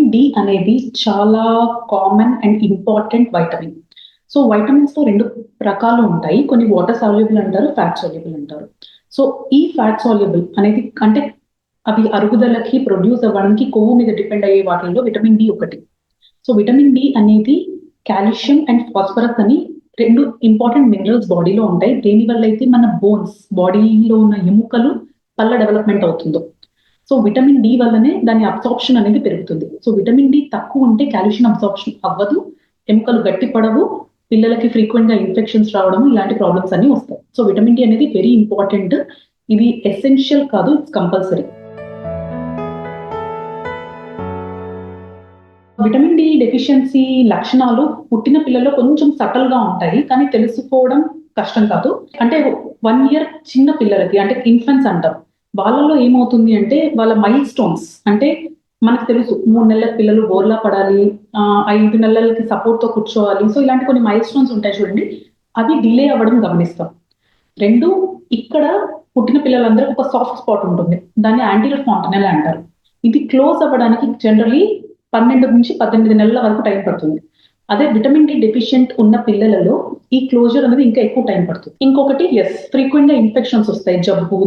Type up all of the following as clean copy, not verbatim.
Vitamin D అనేది చాలా common and important vitamin. So వైటమిన్స్‌లో 2 రకాలు ఉంటాయి. కొన్ని వాటర్ సాల్యుబుల్ అంటారు, ఫ్యాట్ సాల్యుబుల్ అంటారు. సో ఈ ఫ్యాట్ సాల్యుబుల్ అనేది అంటే అవి అరుగుదలకి, ప్రొడ్యూస్ అవ్వడానికి కొవ్వు మీద డిపెండ్ అయ్యే వాటిల్లో విటమిన్ డి ఒకటి. సో విటమిన్ డి అనేది కాల్షియం అండ్ ఫాస్ఫరస్ అని 2 ఇంపార్టెంట్ మినరల్స్ బాడీలో ఉంటాయి. దేనివల్ల అయితే మన బోన్స్, బాడీలో ఉన్న ఎముకలు, పళ్ళ డెవలప్‌మెంట్ అవుతుందో. సో విటమిన్ డి వల్లనే దాని అబ్సార్ప్షన్ అనేది పెరుగుతుంది. సో విటమిన్ డి తక్కువ ఉంటే కాల్షియం అబ్సార్ప్షన్ అవ్వదు, ఎముకలు గట్టిపడవు, పిల్లలకి ఫ్రీక్వెంట్‌గా ఇన్ఫెక్షన్స్ రావడం ఇలాంటి ప్రాబ్లమ్స్ అన్నీ వస్తాయి. సో విటమిన్ డి అనేది వెరీ ఇంపార్టెంట్. ఇది ఎసెన్షియల్ కాదు, it's compulsory. Vitamin D deficiency లక్షణాలు పుట్టిన పిల్లల్లో కొంచెం సటల్‌గా ఉంటాయి. కానీ తెలుసుకోవడం కష్టం కాదు. అంటే 1 ఇయర్ చిన్న పిల్లలకి అంటే ఇన్ఫెంట్స్ అంటాం. వాళ్ళలో ఏమవుతుంది అంటే వాళ్ళ మైల్‌స్టోన్స్ అంటే మనకు తెలుసు 3 నెలల పిల్లలు బోర్లా పడాలి, 5 నెలలకి సపోర్ట్‌తో కూర్చోవాలి. సో ఇలాంటి కొన్ని మైల్‌స్టోన్స్ ఉంటాయి చూడండి. అవి డిలే అవ్వడం గమనిస్తాం. 2 ఇక్కడ పుట్టిన పిల్లలందరికి ఒక సాఫ్ట్ స్పాట్ ఉంటుంది. దాన్ని యాంటీరియర్ ఫాంటనెల్ అంటారు. ఇది క్లోజ్ అవ్వడానికి జనరల్లీ 12-18 నెలల వరకు టైం పడుతుంది. అదే విటమిన్ డి డెఫిషియెంట్ ఉన్న పిల్లలలో ఈ క్లోజర్ అనేది ఇంకా ఎక్కువ టైం పడుతుంది. ఇంకొకటి ఫ్రీక్వెంట్ గా ఇన్ఫెక్షన్స్ వస్తాయి. జబ్బు,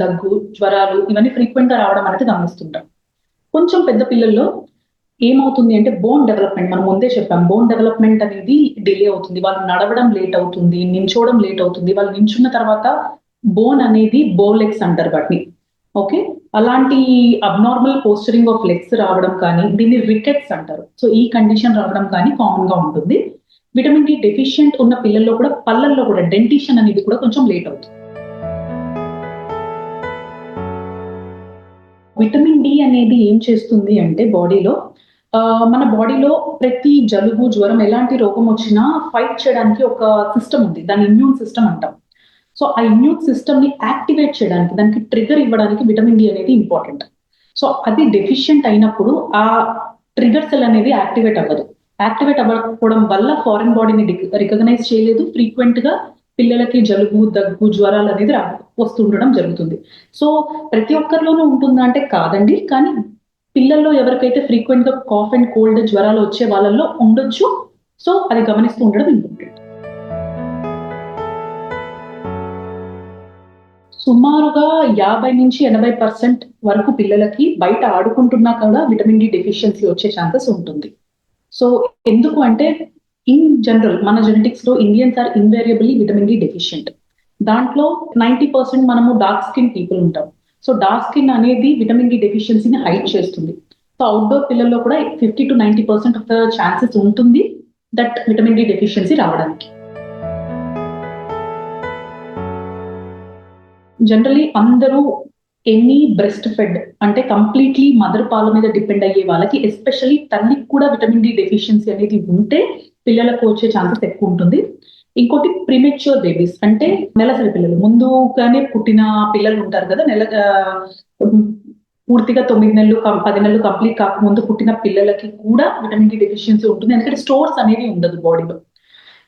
దగ్గు, జ్వరాలు ఇవన్నీ ఫ్రీక్వెంట్ గా రావడం అనేది గమనిస్తుంటాం. కొంచెం పెద్ద పిల్లల్లో ఏమవుతుంది అంటే బోన్ డెవలప్మెంట్, మనం ముందే చెప్పాం, బోన్ డెవలప్మెంట్ అనేది డిలే అవుతుంది. వాళ్ళు నడవడం లేట్ అవుతుంది, నించోవడం లేట్ అవుతుంది. వాళ్ళు నించున్న తర్వాత బోన్ అనేది బోలెగ్స్ అంటారు వాటిని. ఓకే, అలాంటి అబ్నార్మల్ పోస్చరింగ్ ఆఫ్ లెగ్స్ రావడం కానీ, దీన్ని రికెట్స్ అంటారు. సో ఈ కండిషన్ రావడం కానీ కామన్ గా ఉంటుంది. విటమిన్ డి డెఫిషియెంట్ ఉన్న పిల్లల్లో కూడా పళ్ళల్లో కూడా డెంటిషన్ అనేది కూడా కొంచెం లేట్ అవుతుంది. విటమిన్ డి అనేది ఏం చేస్తుంది అంటే బాడీలో మన బాడీలో ప్రతి జలుబు, జ్వరం ఎలాంటి రోగం వచ్చినా ఫైట్ చేయడానికి ఒక సిస్టమ్ ఉంది. దాన్ని ఇమ్యూన్ సిస్టమ్ అంటాం. సో ఆ ఇమ్యూన్ సిస్టమ్ ని యాక్టివేట్ చేయడానికి, దానికి ట్రిగర్ ఇవ్వడానికి విటమిన్ డి అనేది ఇంపార్టెంట్. సో అది డెఫిషియెంట్ అయినప్పుడు ఆ ట్రిగర్ సెల్ అనేది యాక్టివేట్ అవ్వదు. యాక్టివేట్ అవ్వకపోవడం వల్ల ఫారెన్ బాడీని రికగ్నైజ్ చేయలేదు. ఫ్రీక్వెంట్ గా పిల్లలకి జలుబు, దగ్గు, జ్వరాలు అనేది వస్తుండడం జరుగుతుంది. సో ప్రతి ఒక్కరిలోనూ ఉంటుందా అంటే కాదండి. కానీ పిల్లల్లో ఎవరికైతే ఫ్రీక్వెంట్ గా కాఫ్ అండ్ కోల్డ్, జ్వరాలు వచ్చే వాళ్ళల్లో ఉండొచ్చు. సో అది గమనిస్తూ ఉండడం ఇంపార్టెంట్. సుమారుగా 50-80% వరకు పిల్లలకి బయట ఆడుకుంటున్నా కూడా విటమిన్ డి డెఫిషియన్సీ వచ్చే ఛాన్సెస్ ఉంటుంది. సో ఎందుకు అంటే ఇన్ జనరల్ మన జెనెటిక్స్ లో Indians are invariably vitamin D deficient. దాంట్లో 90% మనము డార్క్ స్కిన్ పీపుల్ ఉంటాం. సో డార్క్ స్కిన్ అనేది విటమిన్ డి డెఫిషియన్సీని హైడ్ చేస్తుంది. సో అవుట్డోర్ పిల్లల్లో కూడా 50-90% ఆఫ్ ద ఛాన్సెస్ ఉంటుంది దట్ విటమిన్ డి డెఫిషియన్సీ రావడానికి. జనరలీ అందరూ ఎనీ బ్రెస్ట్ ఫెడ్ అంటే కంప్లీట్లీ మదర్ పాల మీద డిపెండ్ అయ్యే వాళ్ళకి, ఎస్పెషల్లీ తల్లికి కూడా విటమిన్ డి డెఫిషియన్సీ అనేది ఉంటే పిల్లలకు వచ్చే ఛాన్సెస్ ఎక్కువ ఉంటుంది. ఇంకోటి ప్రీమెచ్యూర్ బేబీస్ అంటే నెలసరి పిల్లలు, ముందుగానే పుట్టిన పిల్లలు ఉంటారు కదా, పూర్తిగా 9 నెలలు 10 నెలలు కంప్లీట్ కాకముందు పుట్టిన పిల్లలకి కూడా విటమిన్ డి డెఫిషియన్సీ ఉంటుంది. ఎందుకంటే స్టోర్స్ అనేవి ఉండదు బాడీలో.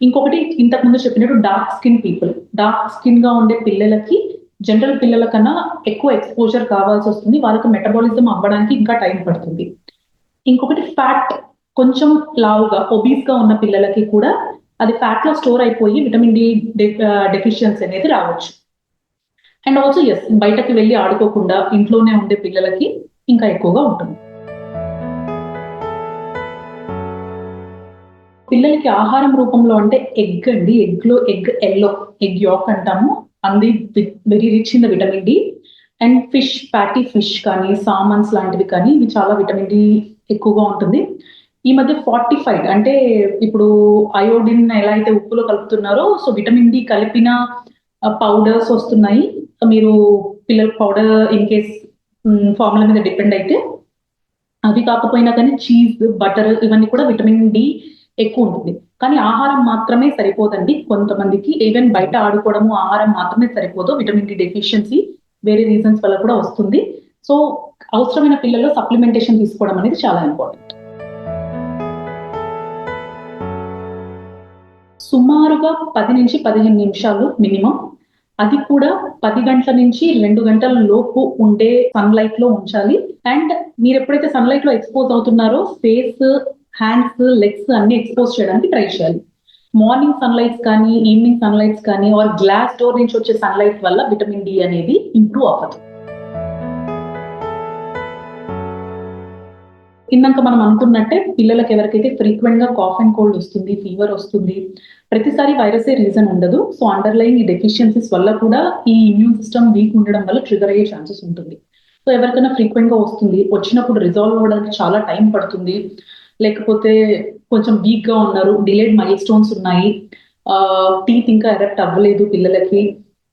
ఇంకొకటి ఇంతకు ముందు చెప్పినట్టు dark skin people, dark skin గా ఉండే పిల్లలకి జనరల్ పిల్లల కన్నా ఎక్కువ ఎక్స్పోజర్ కావాల్సి వస్తుంది. వాళ్ళకి మెటబాలిజం అవ్వడానికి ఇంకా టైం పడుతుంది. ఇంకొకటి ఫ్యాట్, కొంచెం లావుగా ఒబీస్ గా ఉన్న పిల్లలకి కూడా అది ఫ్యాట్ లో స్టోర్ అయిపోయి విటమిన్ డి డెఫిషియన్సీ అనేది రావచ్చు. అండ్ ఆల్సో బయటకు వెళ్ళి ఆడుకోకుండా ఇంట్లోనే ఉండే పిల్లలకి ఇంకా ఎక్కువగా ఉంటుంది. పిల్లలకి ఆహారం రూపంలో అంటే ఎగ్ అండి. ఎగ్ ఎగ్ యాక్ అంటాము. అంది very rich in the vitamin D. And fish, fatty fish కానీ, సామన్స్ లాంటివి కానీ, ఇవి చాలా విటమిన్ డి ఎక్కువగా ఉంటుంది. ఈ మధ్య ఫార్టిఫైడ్ అంటే ఇప్పుడు అయోడిన్ ఎలా అయితే ఉప్పులో కలుపుతున్నారో, సో విటమిన్ డి కలిపిన పౌడర్స్ వస్తున్నాయి. మీరు పిల్లల పౌడర్ ఇన్ కేస్ ఫార్ములా మీద డిపెండ్ అయితే, అవి కాకపోయినా కానీ చీజ్, బటర్ ఇవన్నీ కూడా విటమిన్ డి ఎక్కువ ఉంటుంది. కానీ ఆహారం మాత్రమే సరిపోదండి. కొంతమందికి ఈవెన్ బయట ఆడుకోవడము, ఆహారం మాత్రమే సరిపోదు. విటమిన్ డి డెఫిషియన్సీ వేరే రీజన్స్ వల్ల కూడా వస్తుంది. సో అవసరమైన పిల్లల్లో సప్లిమెంటేషన్ తీసుకోవడం అనేది చాలా ఇంపార్టెంట్. సుమారుగా 10-15 నిమిషాలు మినిమం. అది కూడా 10 గంటల నుంచి 2 గంటల లోపు ఉండే సన్లైట్ లో ఉంచాలి. అండ్ మీరు ఎప్పుడైతే సన్లైట్ లో ఎక్స్పోజ్ అవుతున్నారో ఫేస్, హ్యాండ్స్, లెగ్స్ అన్ని ఎక్స్పోజ్ చేయడానికి ట్రై చేయాలి. మార్నింగ్ సన్లైట్స్ కానీ, ఈవినింగ్ సన్లైట్స్ కానీ, ఆర్ గ్లాస్ డోర్ నుంచి వచ్చే సన్లైట్ వల్ల విటమిన్ డి అనేది ఇంప్రూవ్ అవ్వదు. ఇందాక మనం అనుకున్నట్టే పిల్లలకి ఎవరికైతే ఫ్రీక్వెంట్ గా కాఫ్ అండ్ కోల్డ్ వస్తుంది, ఫీవర్ వస్తుంది, ప్రతిసారి వైరసే రీజన్ ఉండదు. సో అండర్లైన్ ఈ డెఫిషియన్సీస్ వల్ల కూడా ఈ ఇమ్యూన్ సిస్టమ్ వీక్ ఉండడం వల్ల ట్రిగర్ అయ్యే ఛాన్సెస్ ఉంటుంది. సో ఎవరికైనా ఫ్రీక్వెంట్ గా వస్తుంది, వచ్చినప్పుడు రిజాల్వ్ అవ్వడానికి చాలా టైం పడుతుంది, లేకపోతే కొంచెం వీక్ గా ఉన్నారు, డిలేడ్ మైల్ స్టోన్స్ ఉన్నాయి, టీత్ ఇంకా ఎరెక్ట్ అవ్వలేదు పిల్లలకి,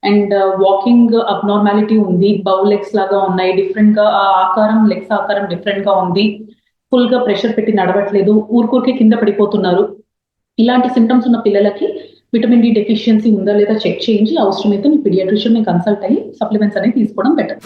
అండ్ వాకింగ్ అబ్నార్మాలిటీ ఉంది, బౌ లెగ్స్ లాగా ఉన్నాయి, డిఫరెంట్ గా ఆ ఆకారం, లెగ్స్ ఆకారం డిఫరెంట్ గా ఉంది, ఫుల్ గా ప్రెషర్ పెట్టి నడవట్లేదు, ఊరుకూరికే కింద పడిపోతున్నారు, ఇలాంటి సిమ్టమ్స్ ఉన్న పిల్లలకి విటమిన్ డి డెఫిషియన్సీ ఉందా లేదా చెక్ చేయించి అవసరమైతే మీ పీడియాట్రిషియన్ ని కన్సల్ట్ అయ్యి సప్లిమెంట్స్ అనేవి తీసుకోవడం బెటర్.